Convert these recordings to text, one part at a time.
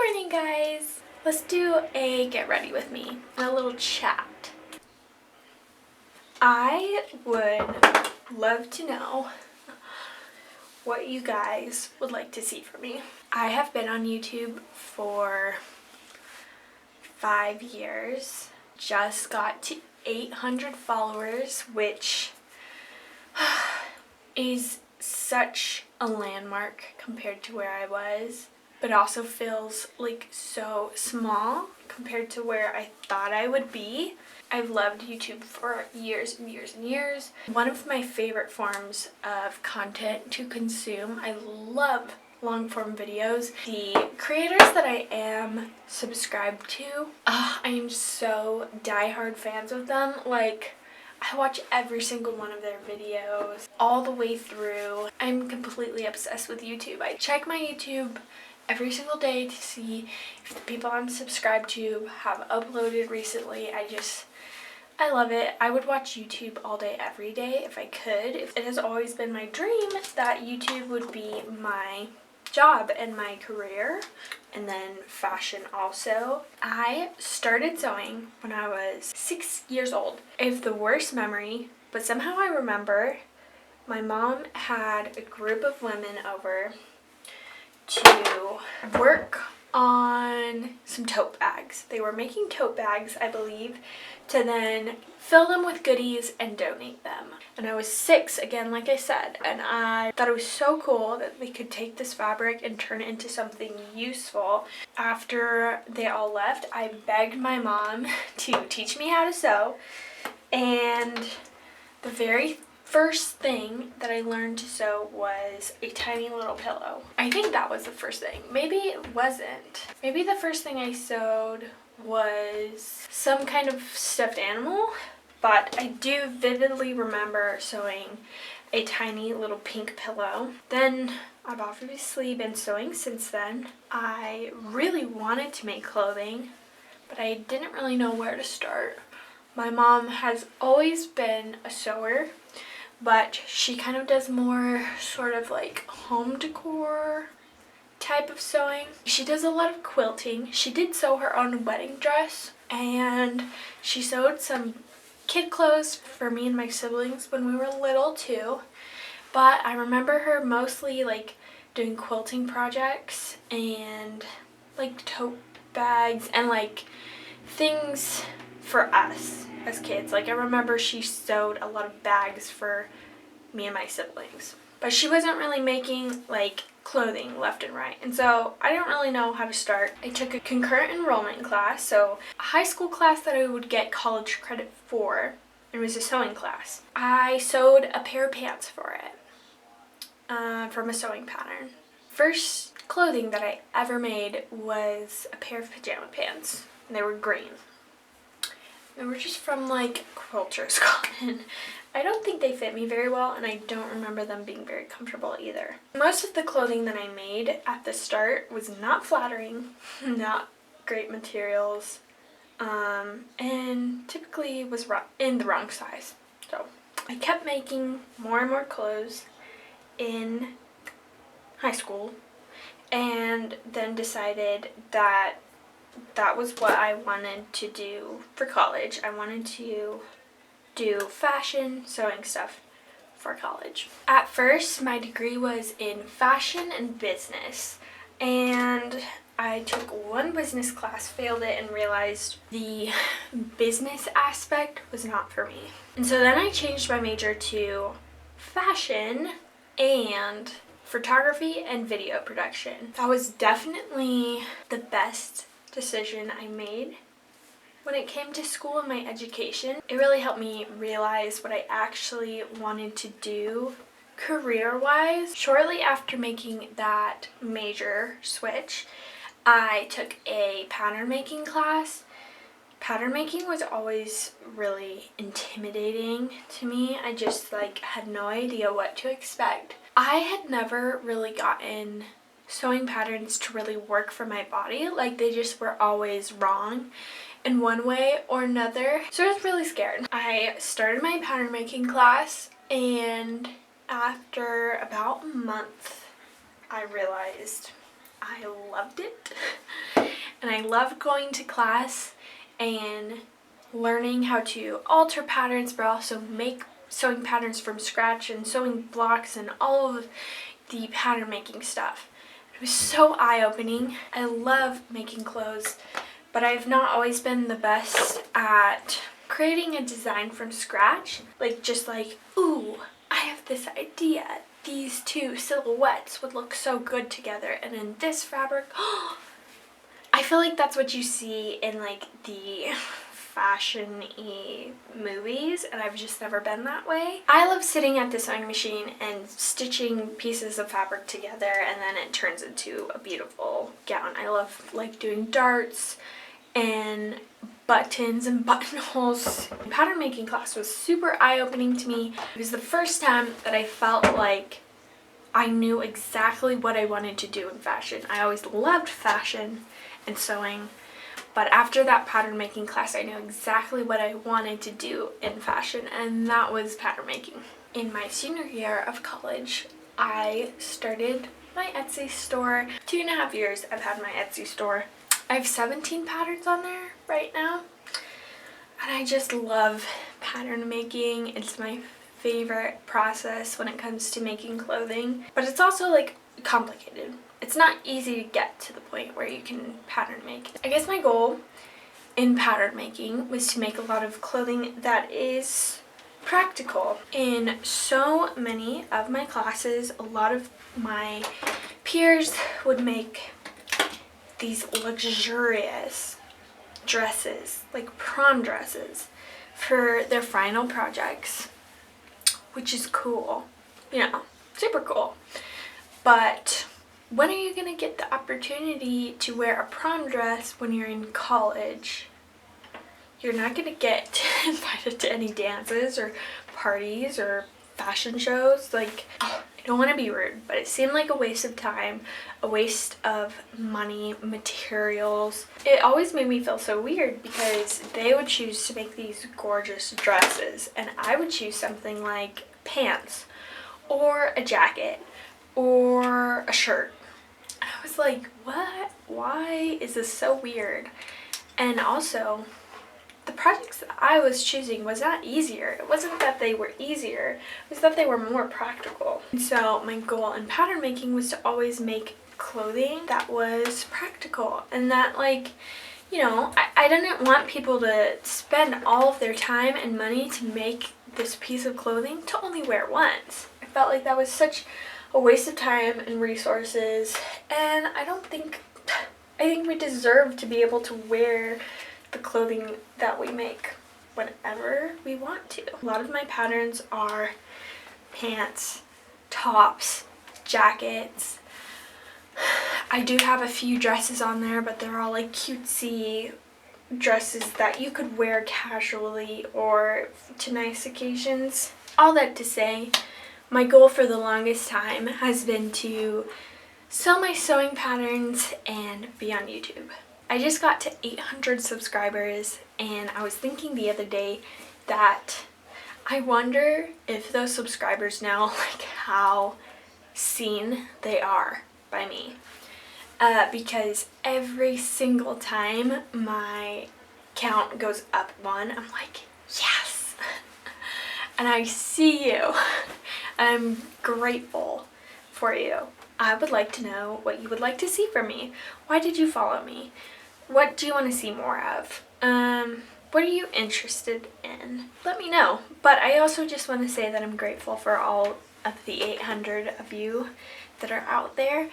morning, guys. Let's do a get ready with me and a little chat. I would love to know what you guys would like to see from me. I have been on YouTube for 5 years. Just got to 800 followers, which is such a landmark compared to where I was, but also feels like so small compared to where I thought I would be. I've loved YouTube for years and years and years. One of my favorite forms of content to consume. I love long form videos. The creators that I am subscribed to, I am so diehard fans of them. Like, I watch every single one of their videos all the way through. I'm completely obsessed with YouTube. I check my YouTube every single day to see if the people I'm subscribed to have uploaded recently. I love it. I would watch YouTube all day, every day if I could. It has always been my dream that YouTube would be my job and my career, and then fashion also. I started sewing when I was 6 years old. I have the worst memory, but somehow I remember my mom had a group of women over to work on some tote bags. They were making tote bags, I believe, to then fill them with goodies and donate them. And I was 6, again, like I said, and I thought it was so cool that they could take this fabric and turn it into something useful. After they all left, I begged my mom to teach me how to sew, and the very first thing that I learned to sew was a tiny little pillow. I think that was the first thing. Maybe it wasn't. Maybe the first thing I sewed was some kind of stuffed animal, but I do vividly remember sewing a tiny little pink pillow. Then I've obviously been sewing since then. I really wanted to make clothing, but I didn't really know where to start. My mom has always been a sewer, but she kind of does more sort of like home decor type of sewing. She does a lot of quilting. She did sew her own wedding dress, and she sewed some kid clothes for me and my siblings when we were little too. But I remember her mostly like doing quilting projects and like tote bags and like things for us as kids. Like, I remember she sewed a lot of bags for me and my siblings, but she wasn't really making like clothing left and right, and so I didn't really know how to start. I took a concurrent enrollment class, so a high school class that I would get college credit for. It was a sewing class. I sewed a pair of pants for it from a sewing pattern. First clothing that I ever made was a pair of pajama pants, and they were green. They were just from like Quilter's Cotton. I don't think they fit me very well, and I don't remember them being very comfortable either. Most of the clothing that I made at the start was not flattering, not great materials, and typically was in the wrong size. So I kept making more and more clothes in high school, and then decided that that was what I wanted to do for college. I wanted to do fashion, sewing stuff for college. At first, my degree was in fashion and business, and I took one business class, failed it, and realized the business aspect was not for me. And so then I changed my major to fashion and photography and video production. That was definitely the best decision I made. When it came to school and my education, it really helped me realize what I actually wanted to do career-wise. Shortly after making that major switch, I took a pattern making class. Pattern making was always really intimidating to me. I just had no idea what to expect. I had never really gotten sewing patterns to really work for my body. Like, they just were always wrong in one way or another. So I was really scared. I started my pattern making class, and after about a month, I realized I loved it. and I loved going to class and learning how to alter patterns but also make sewing patterns from scratch and sewing blocks and all of the pattern making stuff. It was so eye-opening. I love making clothes, but I've not always been the best at creating a design from scratch. Just like, ooh, I have this idea. These two silhouettes would look so good together, and in this fabric, I feel like that's what you see in like the fashion-y movies, and I've just never been that way. I love sitting at the sewing machine and stitching pieces of fabric together, and then it turns into a beautiful gown. I love like doing darts and buttons and buttonholes. Pattern making class was super eye-opening to me. It was the first time that I felt like I knew exactly what I wanted to do in fashion. I always loved fashion and sewing, but after that pattern making class, I knew exactly what I wanted to do in fashion, and that was pattern making. In my senior year of college, I started my Etsy store. 2.5 years I've had my Etsy store. I have 17 patterns on there right now, and I just love pattern making. It's my favorite process when it comes to making clothing, but it's also like complicated. It's not easy to get to the point where you can pattern make. I guess my goal in pattern making was to make a lot of clothing that is practical. In so many of my classes, a lot of my peers would make these luxurious dresses, like prom dresses, for their final projects, which is cool, super cool. But when are you going to get the opportunity to wear a prom dress when you're in college? You're not going to get invited to any dances or parties or fashion shows. I don't want to be rude, but it seemed like a waste of time, a waste of money, materials. It always made me feel so weird because they would choose to make these gorgeous dresses, and I would choose something like pants or a jacket or a shirt. And I was like, what? Why is this so weird? And also, the projects that I was choosing was not easier. It wasn't that they were easier, it was that they were more practical. And so my goal in pattern making was to always make clothing that was practical, and that I didn't want people to spend all of their time and money to make this piece of clothing to only wear once. I felt like that was such a waste of time and resources, and I think we deserve to be able to wear the clothing that we make whenever we want to. A lot of my patterns are pants, tops, jackets. I do have a few dresses on there, but they're all like cutesy dresses that you could wear casually or to nice occasions. All that to say, my goal for the longest time has been to sell my sewing patterns and be on YouTube. I just got to 800 subscribers, and I was thinking the other day that I wonder if those subscribers know how seen they are by me. Because every single time my count goes up one, I'm like, yes! And I see you. I'm grateful for you. I would like to know what you would like to see from me. Why did you follow me? What do you want to see more of? What are you interested in? Let me know. But I also just want to say that I'm grateful for all of the 800 of you that are out there.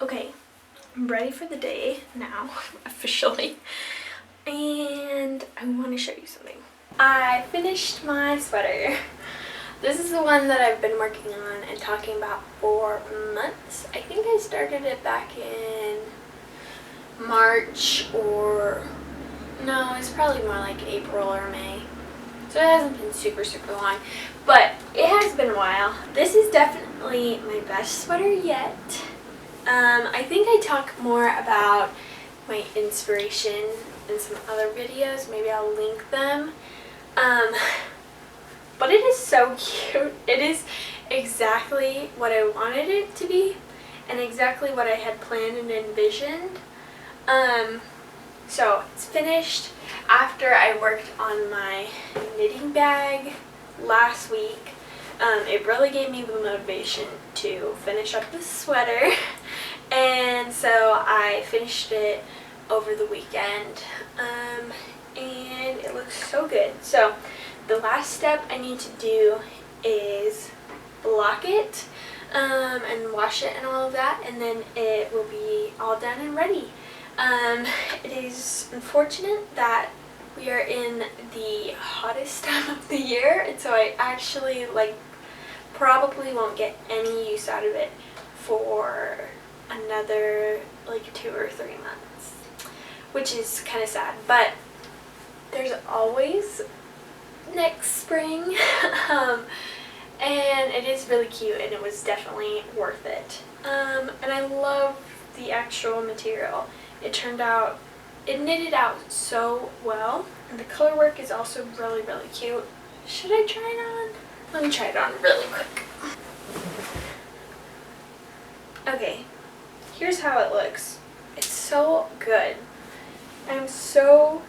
Okay, I'm ready for the day now, officially. And I want to show you something. I finished my sweater. This is the one that I've been working on and talking about for months. I think I started it back in March, or no, it's probably more like April or May. So it hasn't been super long, but it has been a while. This is definitely my best sweater yet. I think I talk more about my inspiration in some other videos. Maybe I'll link them. But it is so cute. It is exactly what I wanted it to be and exactly what I had planned and envisioned. So it's finished after I worked on my knitting bag last week. It really gave me the motivation to finish up the sweater, and so I finished it over the weekend, and it looks so good. So the last step I need to do is block it and wash it and all of that, and then it will be all done and ready. It is unfortunate that we are in the hottest time of the year, and so I actually probably won't get any use out of it for another 2 or 3 months, which is kind of sad, but there's always next spring. And it is really cute, and it was definitely worth it. And I love the actual material. It knitted out so well, and the color work is also really, really cute. Should I try it on? Let me try it on really quick. Okay, here's how it looks. It's so good. I'm so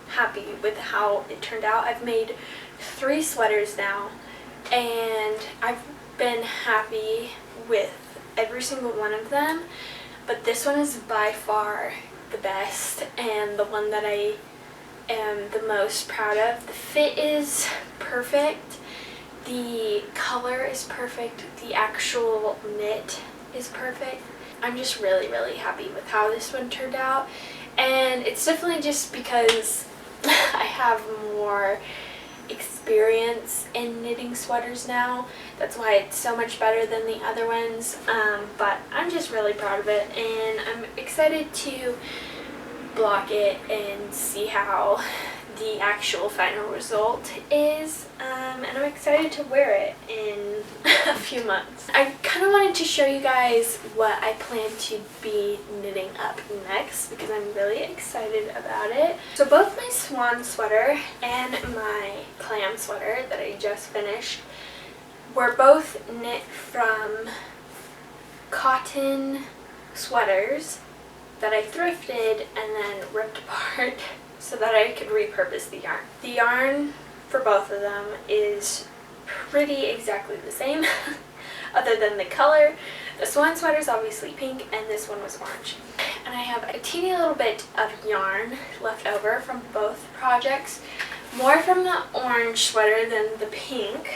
happy with how it turned out. I've made 3 sweaters now, and I've been happy with every single one of them, but this one is by far the best and the one that I am the most proud of. The fit is perfect, the color is perfect, the actual knit is perfect. I'm just really, really happy with how this one turned out, and it's definitely just because I have more experience in knitting sweaters now. That's why it's so much better than the other ones, but I'm just really proud of it, and I'm excited to block it and see how the actual final result is, and I'm excited to wear it in a few months. I kind of wanted to show you guys what I plan to be knitting up next because I'm really excited about it. So both my swan sweater and my clam sweater that I just finished were both knit from cotton sweaters that I thrifted and then ripped apart so that I could repurpose the yarn. The yarn for both of them is pretty exactly the same other than the color. The swan sweater is obviously pink and this one was orange. And I have a teeny little bit of yarn left over from both projects, more from the orange sweater than the pink.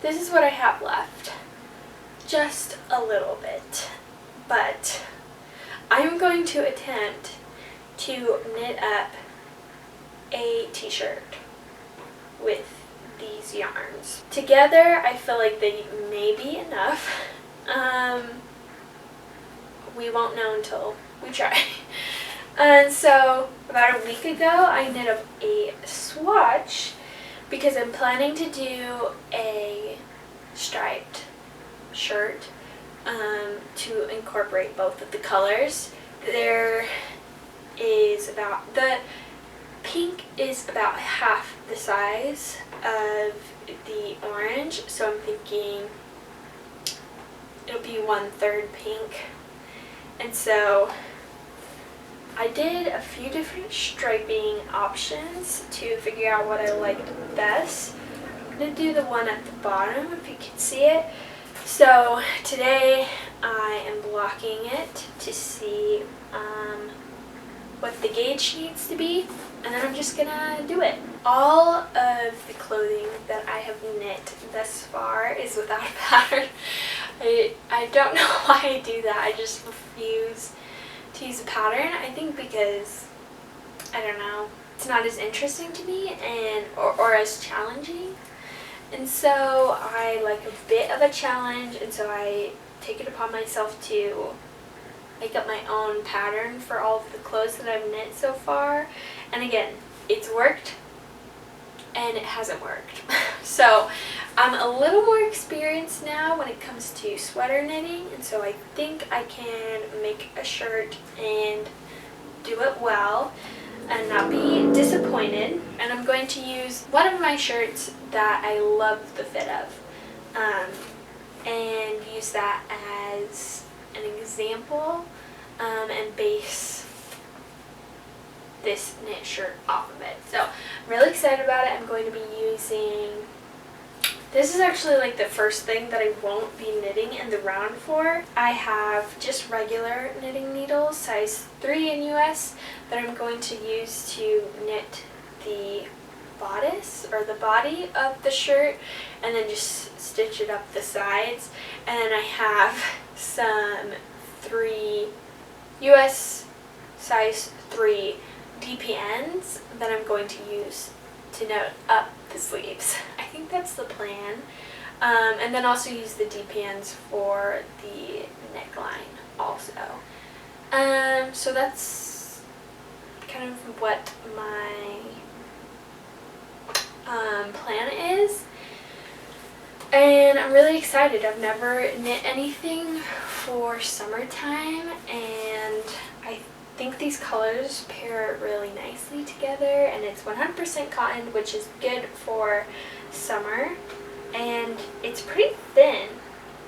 This is what I have left, just a little bit, but I'm going to attempt to knit up a t-shirt with these yarns. Together, I feel like they may be enough. We won't know until we try. And so, about a week ago, I knit up a swatch because I'm planning to do a striped shirt to incorporate both of the colors. The pink is about half the size of the orange, so I'm thinking it'll be 1/3 pink. And so I did a few different striping options to figure out what I liked best. I'm going to do the one at the bottom if you can see it. So today I am blocking it to see what the gauge needs to be, and then I'm just gonna do it. All of the clothing that I have knit thus far is without a pattern. I don't know why I do that. I just refuse to use a pattern. I think because, I don't know, it's not as interesting to me or as challenging. And so I like a bit of a challenge, and so I take it upon myself to make up my own pattern for all of the clothes that I've knit so far. And again, it's worked and it hasn't worked. So I'm a little more experienced now when it comes to sweater knitting, and so I think I can make a shirt and do it well and not be disappointed. And I'm going to use one of my shirts that I love the fit of and use that as an example and base this this knit shirt off of it. So I'm really excited about it. I'm going to be using, this is actually like the first thing that I won't be knitting in the round for. I have just regular knitting needles, size 3 in US, that I'm going to use to knit the bodice or the body of the shirt and then just stitch it up the sides. And then I have some 3 US size 3 DPNs that I'm going to use to knit up the sleeves. I think that's the plan. And then also use the DPNs for the neckline also. So that's kind of what my plan is. And I'm really excited. I've never knit anything for summertime, and I think these colors pair really nicely together, and it's 100% cotton, which is good for summer, and it's pretty thin.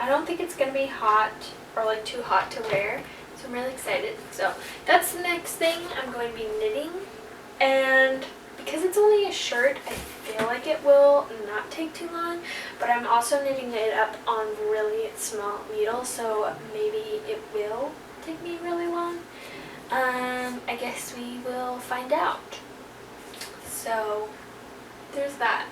I don't think it's gonna be hot or like too hot to wear, so I'm really excited. So that's the next thing I'm going to be knitting, and because it's only a shirt, I feel like it will not take too long, but I'm also knitting it up on really small needles, so maybe it will take me really long. I guess we will find out. So there's that.